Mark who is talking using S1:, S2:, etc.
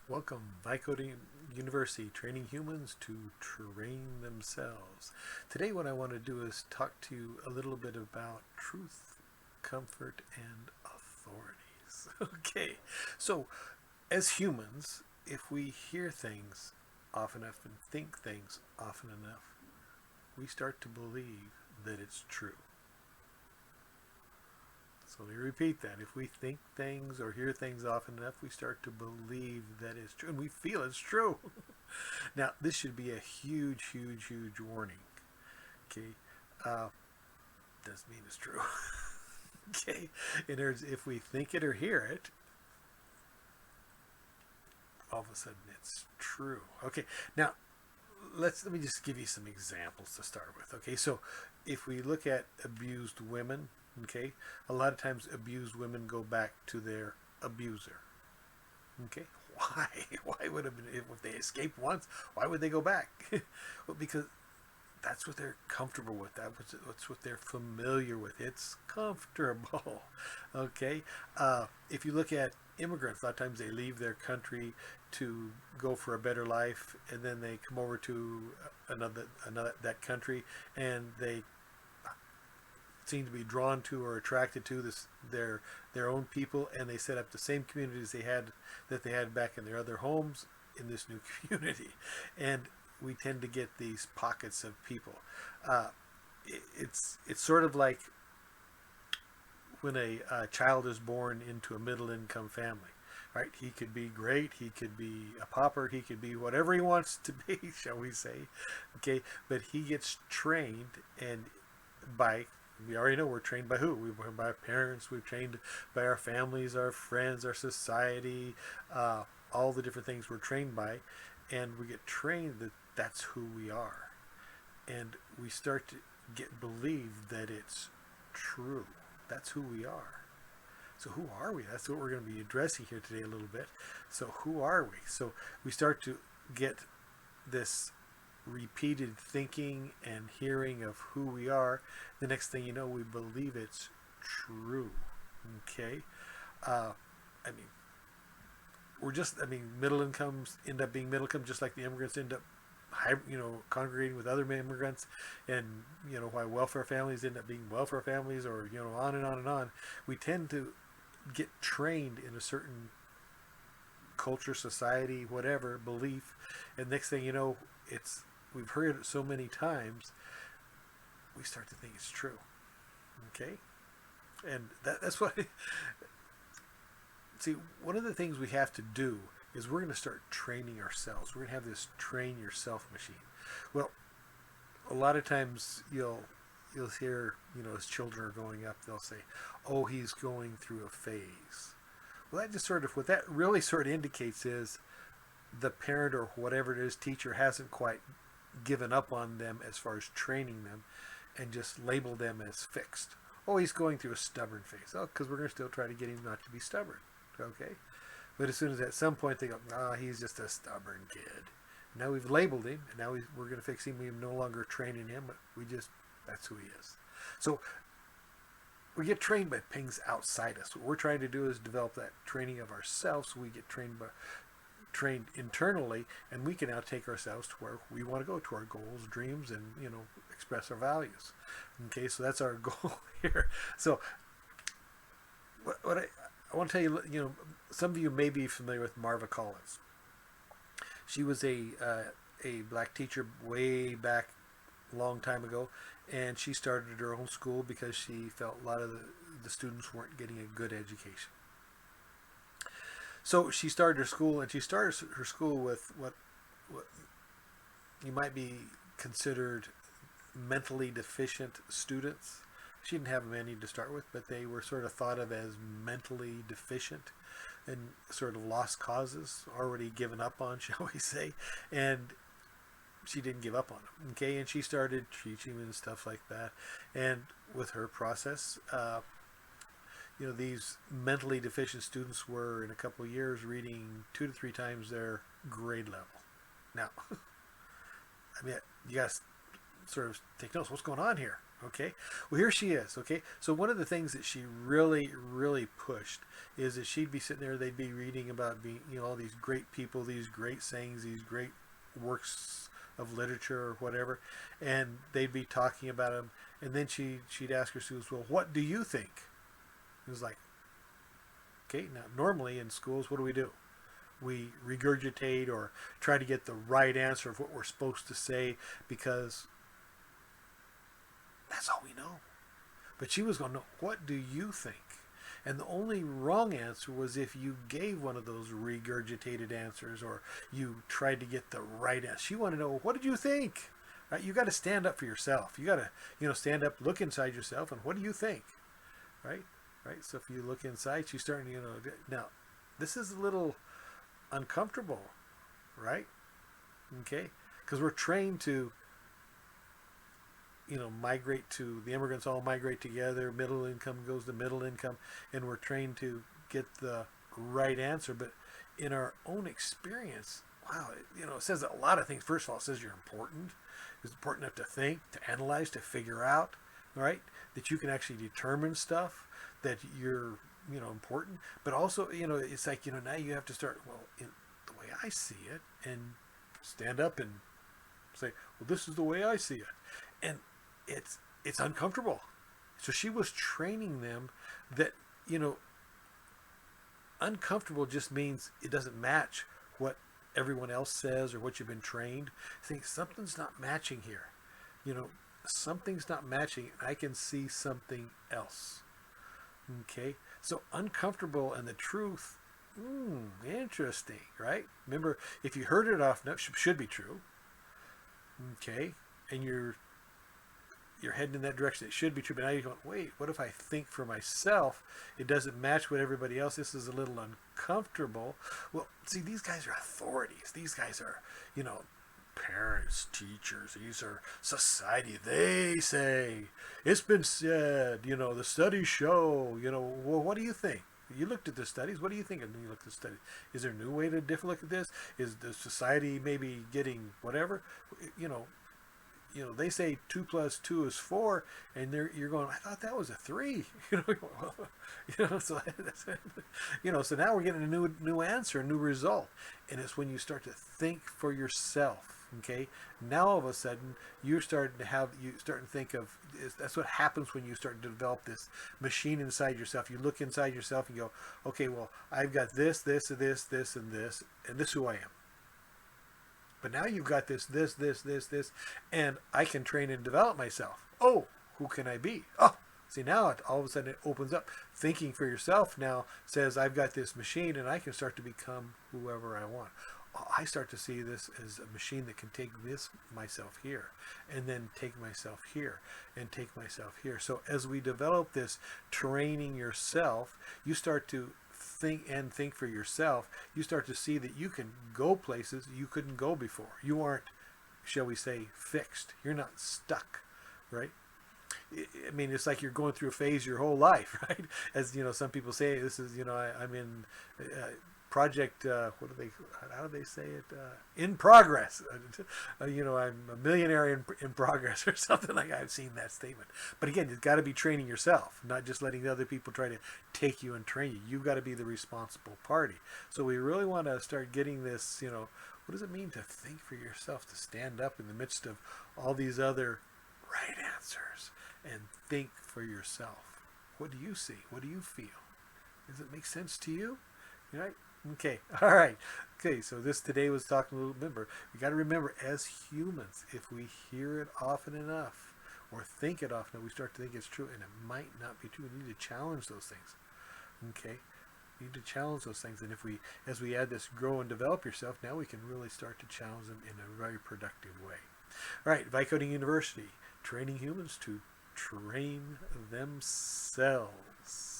S1: Welcome, Vicoding University, training humans to train themselves. Today, what I want to do is talk to you a little bit about truth, comfort, and authorities. Okay, so as humans, if we hear things often enough and think things often enough, we start to believe that it's true. So let me repeat that. If we think things or hear things often enough, we start to believe that it's true and we feel it's true. Now, this should be a huge, huge, huge warning. Okay, uh, doesn't mean it's true. Okay, in other words, if we think it or hear it, all of a sudden it's true. Okay, now let me just give you some examples to start with. Okay, so if we look at abused women, okay, a lot of times abused women go back to their abuser. Okay, why? Why would have if they escaped once? Why would they go back? Well, because that's what they're comfortable with. That's what they're familiar with. It's comfortable. Okay. If you look at immigrants, a lot of times they leave their country to go for a better life, and then they come over to another that country, and they seem to be drawn to or attracted to their own people, and they set up the same communities they had back in their other homes in this new community, and we tend to get these pockets of people. Uh, it's sort of like when a child is born into a middle income family, right? He could be great, he could be a pauper, he could be whatever he wants to be, shall we say, okay? But he gets trained, and by we already know we're trained by who? We're by our parents. We're trained by our families, our friends, our society, all the different things we're trained by, and we get trained that that's who we are, and we start to get believed that it's true. That's who we are. So who are we? That's what we're going to be addressing here today a little bit. So who are we? So we start to get this repeated thinking and hearing of who we are. The next thing you know, we believe it's true. Okay. I mean, middle incomes end up being middle income, just like the immigrants end up, congregating with other immigrants, and why welfare families end up being welfare families, or on and on and on. We tend to get trained in a certain culture, society, whatever belief, and next thing you know, it's we've heard it so many times, we start to think it's true. Okay, and that's what. See, one of the things we have to do is we're going to start training ourselves. We're going to have this train yourself machine. Well, a lot of times you'll hear, as children are growing up, they'll say, "Oh, he's going through a phase." Well, that just sort of what that really sort of indicates is the parent or whatever it is, teacher hasn't quite given up on them as far as training them, and just labeled them as fixed. Oh, he's going through a stubborn phase. Oh, because we're going to still try to get him not to be stubborn. Okay? But as soon as at some point they go, ah, he's just a stubborn kid. Now we've labeled him, and now we're going to fix him. We're no longer training him, but that's who he is. So we get trained by things outside us. What we're trying to do is develop that training of ourselves, so we get trained internally, and we can now take ourselves to where we want to go, to our goals, dreams, and express our values. Okay, so that's our goal here. So what I want to tell you, some of you may be familiar with Marva Collins. She was a black teacher way back, long time ago, and she started her own school because she felt a lot of the students weren't getting a good education. So she started her school, and she started her school with what you might be considered mentally deficient students. She didn't have many to start with, but they were sort of thought of as mentally deficient and sort of lost causes, already given up on, shall we say. And she didn't give up on them. Okay, and she started teaching and stuff like that. And with her process, these mentally deficient students were in a couple of years reading 2 to 3 times their grade level. Now, I mean, you guys, sort of take notes. What's going on here? Okay. Well, here she is. Okay. So one of the things that she really, really pushed is that she'd be sitting there. They'd be reading about being, all these great people, these great sayings, these great works of literature or whatever, and they'd be talking about them. And then she'd ask her students, well, what do you think? It was like, okay. Now, normally in schools, what do? We regurgitate or try to get the right answer of what we're supposed to say because that's all we know. But she was going to know, what do you think? And the only wrong answer was if you gave one of those regurgitated answers or you tried to get the right answer. She wanted to know, what did you think? Right? You got to stand up for yourself. You got to, stand up, look inside yourself, and what do you think? Right? So if you look inside, she's starting, now, this is a little uncomfortable, right? Okay, because we're trained to, migrate to, the immigrants all migrate together, middle income goes to middle income, and we're trained to get the right answer. But in our own experience, wow, it says a lot of things. First of all, it says you're important. It's important enough to think, to analyze, to figure out, right? That you can actually determine stuff, that you're important, but also, it's like, now you have to start, well, in the way I see it, and stand up and say, well, this is the way I see it. And it's uncomfortable. So she was training them that, uncomfortable just means it doesn't match what everyone else says or what you've been trained. I think something's not matching here. Something's not matching. I can see something else. Okay, so uncomfortable and the truth, interesting, right? Remember, if you heard it off, no, should be true. Okay, and you're heading in that direction. It should be true, but now you're going, wait, what if I think for myself? It doesn't match what everybody else. This is a little uncomfortable. Well, see, these guys are authorities. These guys are, parents, teachers, these are society. They say, it's been said, the studies show, well, what do you think? You looked at the studies. What do you think when you look at the studies? Is there a new way to look at this? Is the society maybe getting whatever? They say 2 + 2 is 4, and you're going, I thought that was a 3. So now we're getting a new answer, a new result, and it's when you start to think for yourself. Okay, now all of a sudden you start to think of, that's what happens when you start to develop this machine inside yourself. You look inside yourself and go, okay, well, I've got this, and this, and this is who I am. But now you've got this, and I can train and develop myself. Oh, who can I be? Oh, see, now all of a sudden it opens up. Thinking for yourself now says, I've got this machine and I can start to become whoever I want. I start to see this as a machine that can take myself here, and then take myself here, and take myself here. So as we develop this training yourself, you start to think for yourself. You start to see that you can go places you couldn't go before. You aren't, shall we say, fixed. You're not stuck, right? I mean, it's like you're going through a phase your whole life, right? As some people say, this is, I'm in project, how do they say it? In progress. I'm a millionaire in progress or something like that. I've seen that statement. But again, you've got to be training yourself, not just letting the other people try to take you and train you. You've got to be the responsible party. So we really want to start getting this, what does it mean to think for yourself, to stand up in the midst of all these other right answers and think for yourself? What do you see? What do you feel? Does it make sense to you? Right? Okay, all right. Okay, so today was talking a little, we got to remember, as humans, if we hear it often enough or think it often enough, we start to think it's true, and it might not be true. We need to challenge those things. Okay? We need to challenge those things, and as we add this grow and develop yourself, now we can really start to challenge them in a very productive way. All right, Vicoding University, training humans to train themselves.